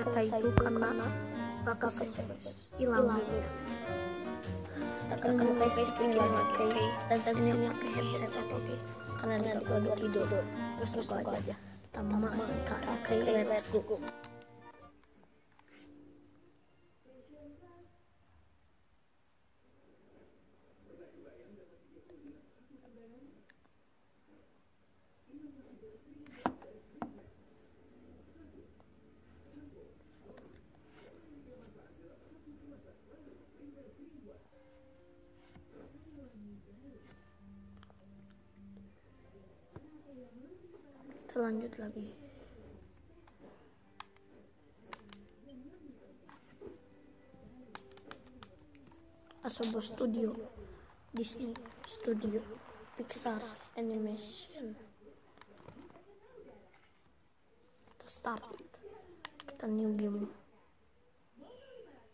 kereta itu karena gak ke-save, hilang gitu. Kita akan pakai dan sini pakai headset, oke? Karena aku lagi tidur, terus lupa aja. Tama oke, let's go. Kita lanjut lagi. Asobo Studio, Disney Studio, Pixar Animation. Kita start. Kita new game.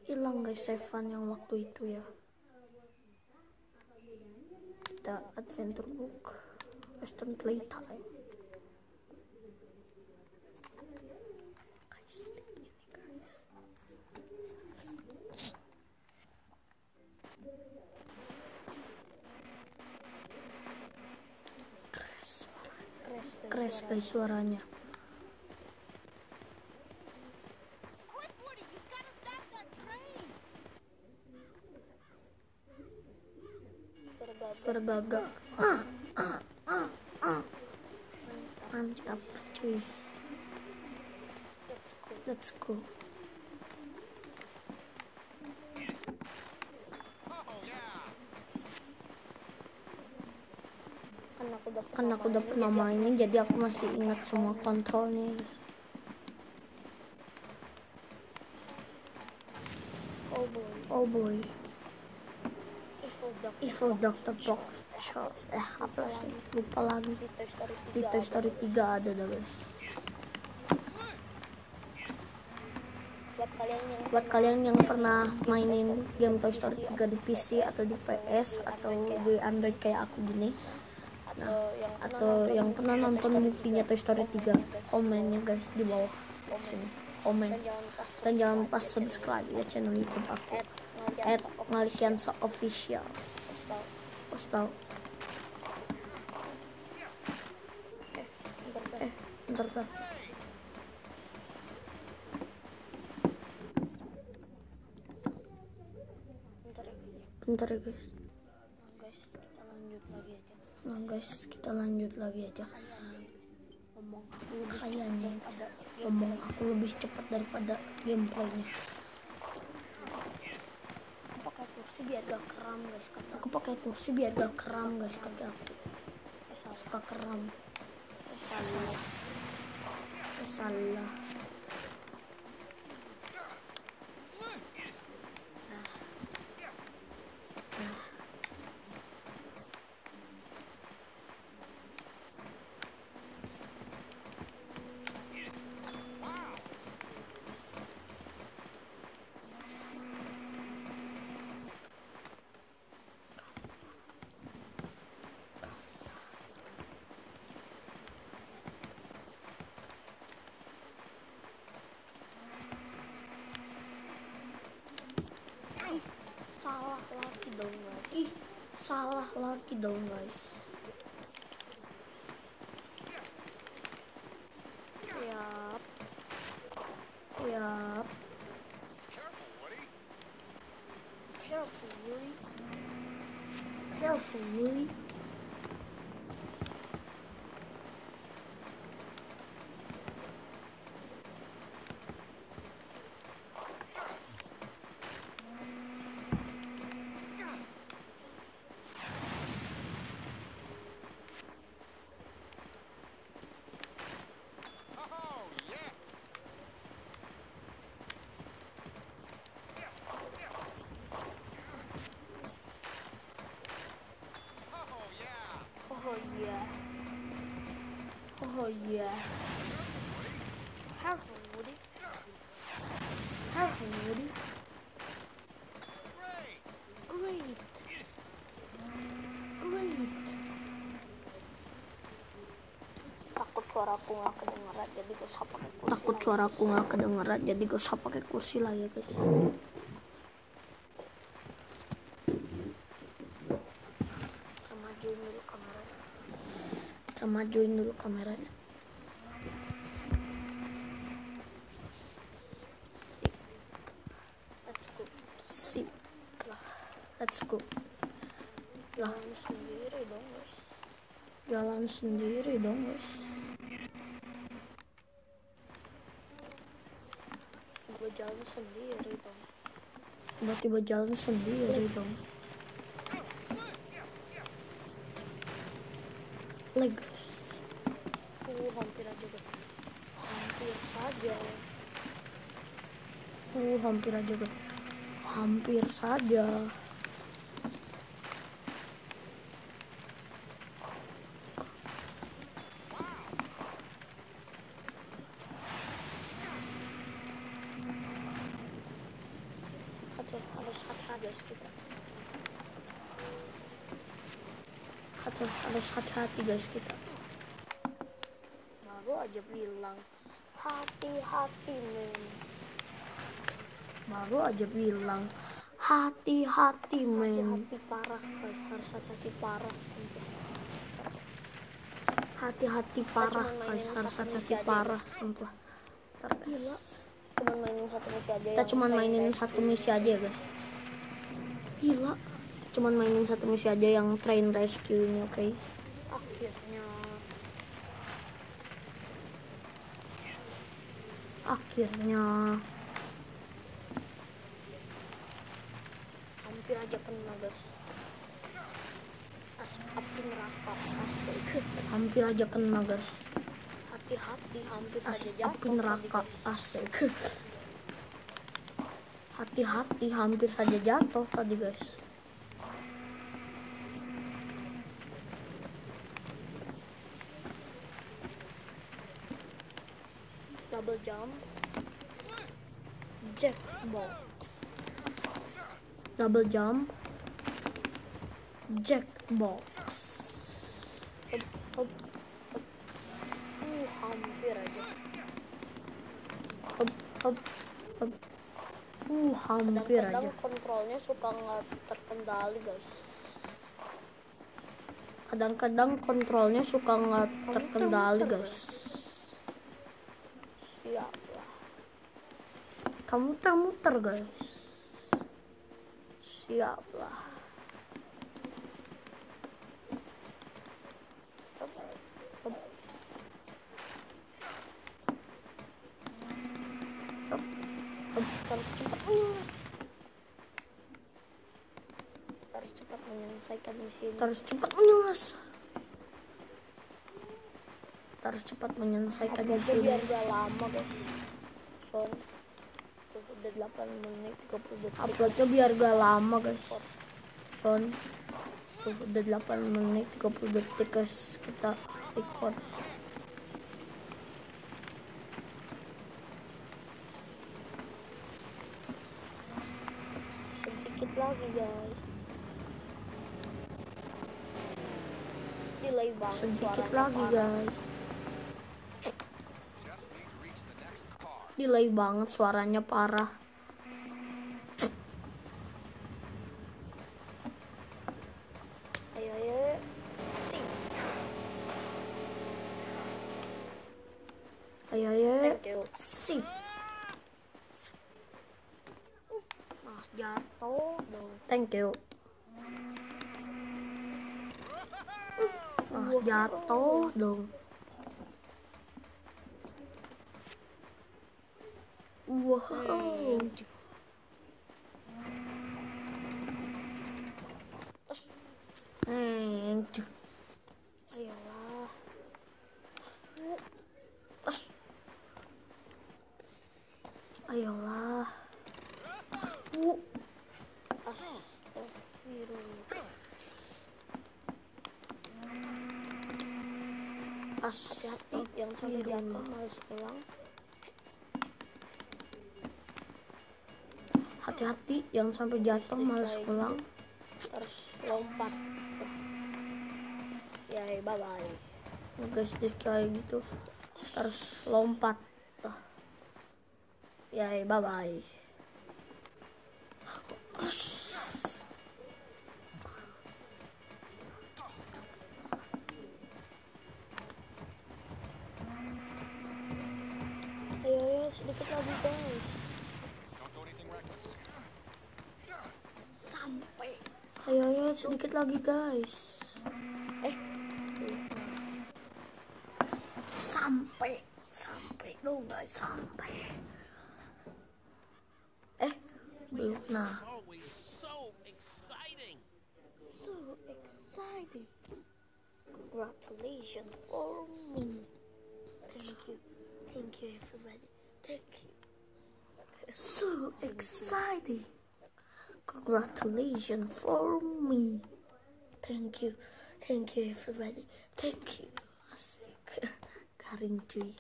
Hilang guys save-an yang waktu itu ya. Kita adventure book, Western Playtime. Crash guys suaranya. Suara gagak. Mantap cuy. Let's go. Kan aku udah pernah mainin, jadi aku masih ingat semua kontrolnya guys. Oh boy. Evil Dr. Boxshot. Apa sih? Lupa lagi. Di Toy Story 3 ada dah guys. Buat kalian yang pernah mainin game Toy Story 3 di PC atau di PS atau di Android kayak aku gini, atau yang pernah nonton movie-nya Toy Story 3, komennya guys di bawah sini, komen. Dan jangan lupa subscribe ya channel YouTube aku @malikiansa_official. Tahu. Bentar. Bentar ya guys. Nah guys, kita lanjut lagi aja. Kayaknya ngomong aku lebih cepat daripada gameplaynya. Aku pakai kursi biar gak kram guys kaki aku. Suka kram. Salah. Salah lagi dong guys. Yap. Careful, Willy. Oh yeah. Careful, Woody. Great. Takut suara suaraku nggak kedengeran, jadi gak usah pakai kursi. Takut suaraku nggak kedengeran, jadi gak usah pakai kursi lah ya guys. Kita majuin dulu kameranya. Sip. Let's go. Lah, Jalan sendiri dong guys. jalan sendiri dong guys. Gue jalan sendiri dong. Tiba-tiba jalan sendiri dong. Leg guys. Hampir aja guys. Hampir saja. Hampir aja guys. Hampir saja. Harus hati-hati guys kita. Harus hati-hati guys kita. Baru aja bilang hati-hati men. Baru aja bilang hati-hati men. Hati parah guys, harus hati-hati parah. Hati-hati parah guys, harus hati-hati parah sumpah. Ntar guys. Kita cuman mainin satu misi aja ya guys. Gila. Kita cuman mainin satu misi aja yang train rescue ini, oke? Akhirnya hampir aja kena guys. Api neraka asik. Hampir aja kena guys. Hati-hati hampir saja jatuh. Api neraka asik. Hati-hati hampir saja jatuh tadi guys. Double jump, jackbox, double jump, jackbox. Hop. Hampir aja. Hop. Hampir aja. Kadang-kadang kontrolnya suka nggak terkendali guys. Kadang-kadang kontrolnya suka nggak terkendali guys. Siaplah. Kamu muter-muter guys. Siaplah. Harus cepat menyelesaikan misi ini. Harus cepat menyelesaikan misi ini. Biar gak lama guys. Udah 8 menit 30 detik. Uploadnya biar gak lama guys. Udah 8 menit 30 detik guys kita record. Sedikit lagi guys. Delay banget. Sedikit lagi guys. Delay banget suaranya parah. Ayo. Sip. Jatuh dong. Thank you. Jatuh dong. Wow. Ayolah. Ayolah. Hati-hati yang sampai jatuh males pulang. Hati-hati yang sampai jatuh males pulang. Terus lompat. Ya, bye bye. Guys, kayak gitu. harus lompat. Ya, bye bye. Ayo, sedikit lagi guys. Sampai. Ayo, sedikit lagi guys. Sampai dong guys, sampai. Belum. Nah, So exciting. Congratulations for me. Thank you everybody. Thank you. so exciting. Congratulations for me. Thank you everybody. Thank you. Asik. Garing cuy.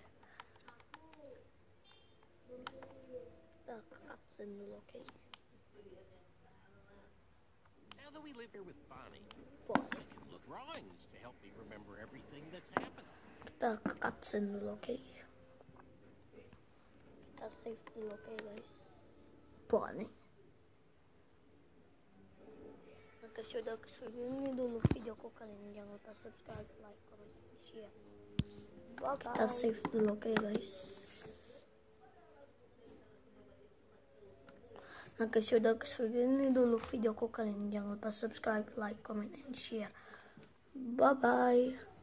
Kita ke cutscene dulu, oke? Now that we live here with Bonnie, Boleh. I can look drawings to help me remember everything that's happened. Kita ke cutscene dulu, oke? Kita save dulu, oke guys? Boleh. Maka sudah kesulitan dulu videoku kalian jangan lupa subscribe, like, comment, share. Bye Kita save dulu, oke guys? Nah guys, sudah kesini dulu videoku kalian jangan lupa subscribe, like, comment, and share. Bye bye.